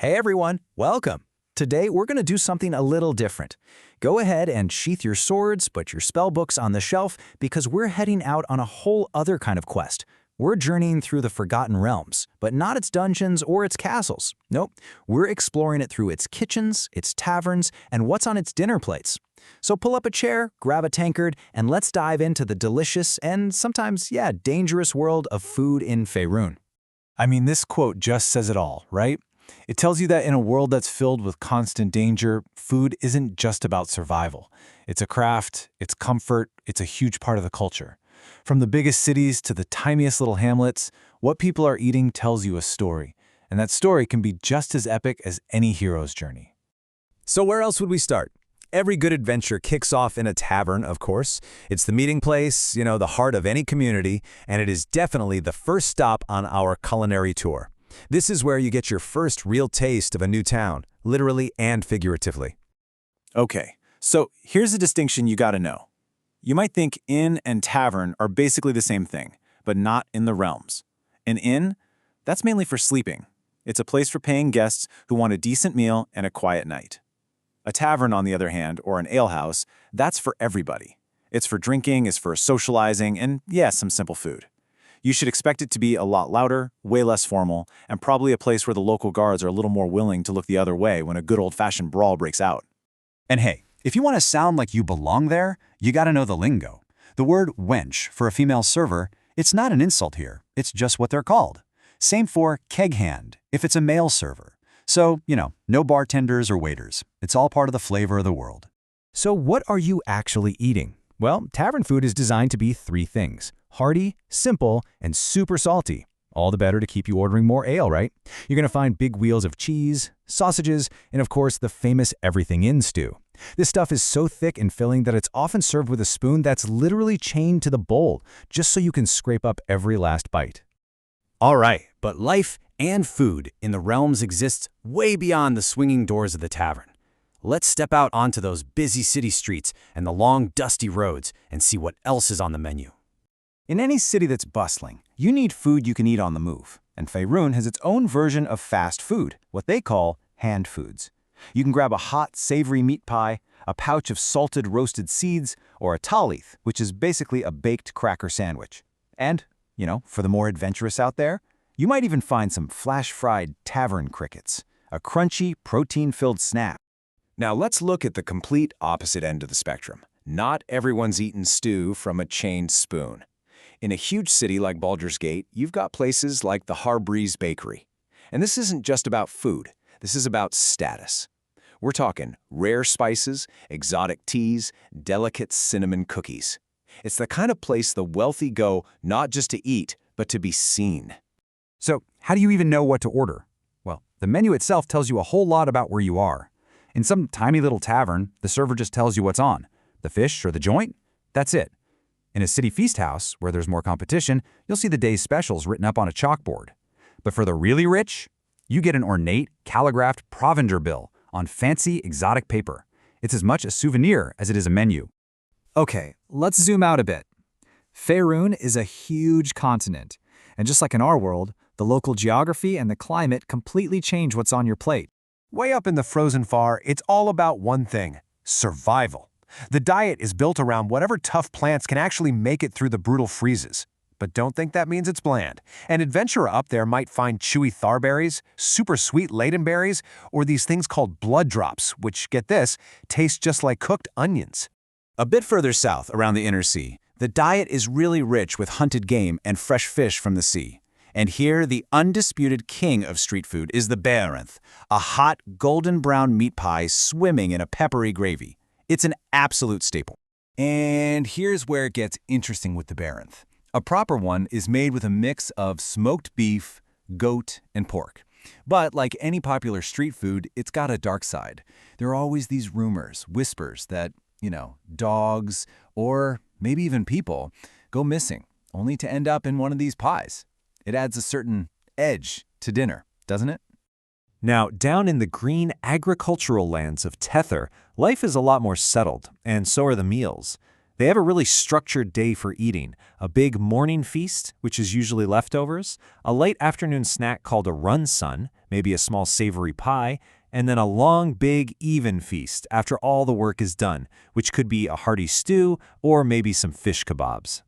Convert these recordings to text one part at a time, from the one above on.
Hey everyone, welcome! Today we're going to do something a little different. Go ahead and sheath your swords, put your spell books on the shelf, because we're heading out on a whole other kind of quest. We're journeying through the Forgotten Realms, but not its dungeons or its castles. Nope, we're exploring it through its kitchens, its taverns, and what's on its dinner plates. So pull up a chair, grab a tankard, and let's dive into the delicious and sometimes, dangerous world of food in Faerûn. I mean, this quote just says it all, right? It tells you that in a world that's filled with constant danger, food isn't just about survival. It's a craft, it's comfort, it's a huge part of the culture. From the biggest cities to the tiniest little hamlets, what people are eating tells you a story, and that story can be just as epic as any hero's journey. So where else would we start? Every good adventure kicks off in a tavern, of course. It's the meeting place, the heart of any community, and it is definitely the first stop on our culinary tour. This is where you get your first real taste of a new town, literally and figuratively. Okay, so here's a distinction you gotta know. You might think inn and tavern are basically the same thing, but not in the realms. An inn? That's mainly for sleeping. It's a place for paying guests who want a decent meal and a quiet night. A tavern, on the other hand, or an alehouse, that's for everybody. It's for drinking, it's for socializing, and some simple food. You should expect it to be a lot louder, way less formal, and probably a place where the local guards are a little more willing to look the other way when a good old-fashioned brawl breaks out. And hey, if you want to sound like you belong there, you gotta know the lingo. The word wench for a female server, it's not an insult here, it's just what they're called. Same for keg hand if it's a male server. So, no bartenders or waiters. It's all part of the flavor of the world. So what are you actually eating? Well, tavern food is designed to be three things: hearty, simple, and super salty. All the better to keep you ordering more ale, right? You're going to find big wheels of cheese, sausages, and of course the famous everything-in stew. This stuff is so thick and filling that it's often served with a spoon that's literally chained to the bowl, just so you can scrape up every last bite. All right, but life and food in the realms exists way beyond the swinging doors of the tavern. Let's step out onto those busy city streets and the long, dusty roads and see what else is on the menu. In any city that's bustling, you need food you can eat on the move. And Faerûn has its own version of fast food, what they call hand foods. You can grab a hot, savory meat pie, a pouch of salted roasted seeds, or a talith, which is basically a baked cracker sandwich. And, for the more adventurous out there, you might even find some flash-fried tavern crickets, a crunchy, protein-filled snack. Now let's look at the complete opposite end of the spectrum. Not everyone's eaten stew from a chained spoon. In a huge city like Baldur's Gate, you've got places like the Harbreeze Bakery. And this isn't just about food, this is about status. We're talking rare spices, exotic teas, delicate cinnamon cookies. It's the kind of place the wealthy go not just to eat, but to be seen. So, how do you even know what to order? Well, the menu itself tells you a whole lot about where you are. In some tiny little tavern, the server just tells you what's on. The fish or the joint? That's it. In a city feast house, where there's more competition, you'll see the day's specials written up on a chalkboard. But for the really rich, you get an ornate, calligraphed provender bill on fancy, exotic paper. It's as much a souvenir as it is a menu. Okay, let's zoom out a bit. Faerûn is a huge continent, and just like in our world, the local geography and the climate completely change what's on your plate. Way up in the frozen far, it's all about one thing: survival. The diet is built around whatever tough plants can actually make it through the brutal freezes. But don't think that means it's bland. An adventurer up there might find chewy tharberries, super sweet ladenberries, or these things called blood drops, which, get this, taste just like cooked onions. A bit further south, around the inner sea, the diet is really rich with hunted game and fresh fish from the sea. And here, the undisputed king of street food is the bearinth, a hot, golden brown meat pie swimming in a peppery gravy. It's an absolute staple. And here's where it gets interesting with the bearinth. A proper one is made with a mix of smoked beef, goat, and pork. But like any popular street food, it's got a dark side. There are always these rumors, whispers that, dogs, or maybe even people, go missing, only to end up in one of these pies. It adds a certain edge to dinner, doesn't it? Now, down in the green agricultural lands of Tether, life is a lot more settled, and so are the meals. They have a really structured day for eating, a big morning feast, which is usually leftovers, a late afternoon snack called a run sun, maybe a small savory pie, and then a long, big, even feast after all the work is done, which could be a hearty stew or maybe some fish kebabs.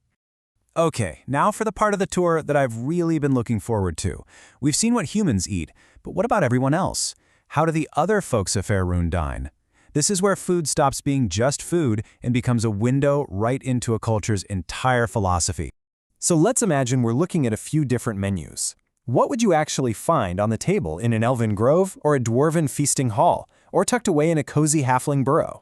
Okay, now for the part of the tour that I've really been looking forward to. We've seen what humans eat, but what about everyone else? How do the other folks of Faerûn dine? This is where food stops being just food and becomes a window right into a culture's entire philosophy. So let's imagine we're looking at a few different menus. What would you actually find on the table in an elven grove or a dwarven feasting hall, or tucked away in a cozy halfling burrow?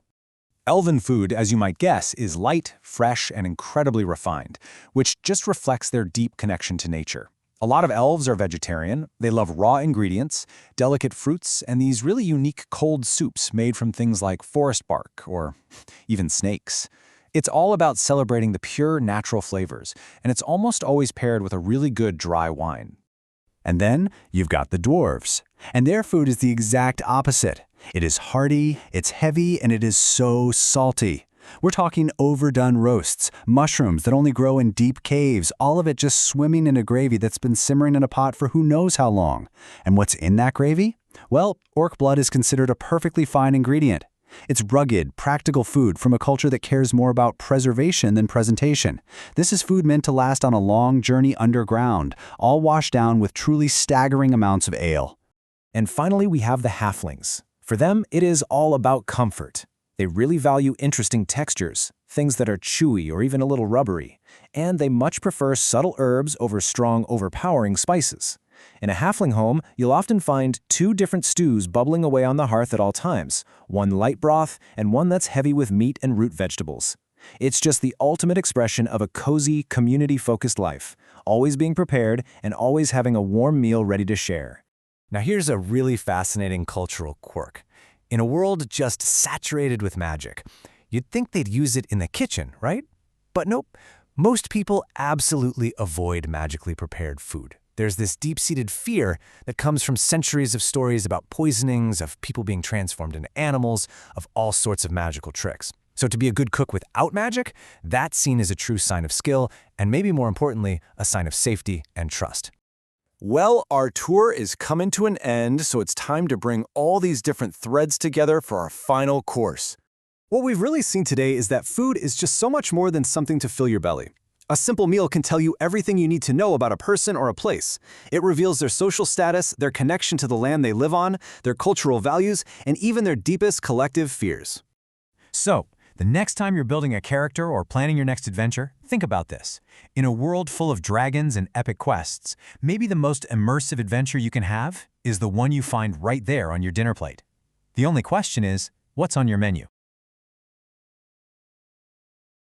Elven food, as you might guess, is light, fresh, and incredibly refined, which just reflects their deep connection to nature. A lot of elves are vegetarian. They love raw ingredients, delicate fruits, and these really unique cold soups made from things like forest bark or even snakes. It's all about celebrating the pure natural flavors, and it's almost always paired with a really good dry wine. And then you've got the dwarves, and their food is the exact opposite. It is hearty, it's heavy, and it is so salty. We're talking overdone roasts, mushrooms that only grow in deep caves, all of it just swimming in a gravy that's been simmering in a pot for who knows how long. And what's in that gravy? Well, orc blood is considered a perfectly fine ingredient. It's rugged, practical food from a culture that cares more about preservation than presentation. This is food meant to last on a long journey underground, all washed down with truly staggering amounts of ale. And finally, we have the halflings. For them, it is all about comfort. They really value interesting textures, things that are chewy or even a little rubbery, and they much prefer subtle herbs over strong, overpowering spices. In a halfling home, you'll often find two different stews bubbling away on the hearth at all times, one light broth and one that's heavy with meat and root vegetables. It's just the ultimate expression of a cozy, community-focused life, always being prepared and always having a warm meal ready to share. Now here's a really fascinating cultural quirk. In a world just saturated with magic, you'd think they'd use it in the kitchen, right? But nope, most people absolutely avoid magically prepared food. There's this deep-seated fear that comes from centuries of stories about poisonings, of people being transformed into animals, of all sorts of magical tricks. So to be a good cook without magic, that's seen as a true sign of skill, and maybe more importantly, a sign of safety and trust. Well, our tour is coming to an end, so it's time to bring all these different threads together for our final course. What we've really seen today is that food is just so much more than something to fill your belly. A simple meal can tell you everything you need to know about a person or a place. It reveals their social status, their connection to the land they live on, their cultural values, and even their deepest collective fears. So, the next time you're building a character or planning your next adventure, think about this. In a world full of dragons and epic quests, maybe the most immersive adventure you can have is the one you find right there on your dinner plate. The only question is, what's on your menu?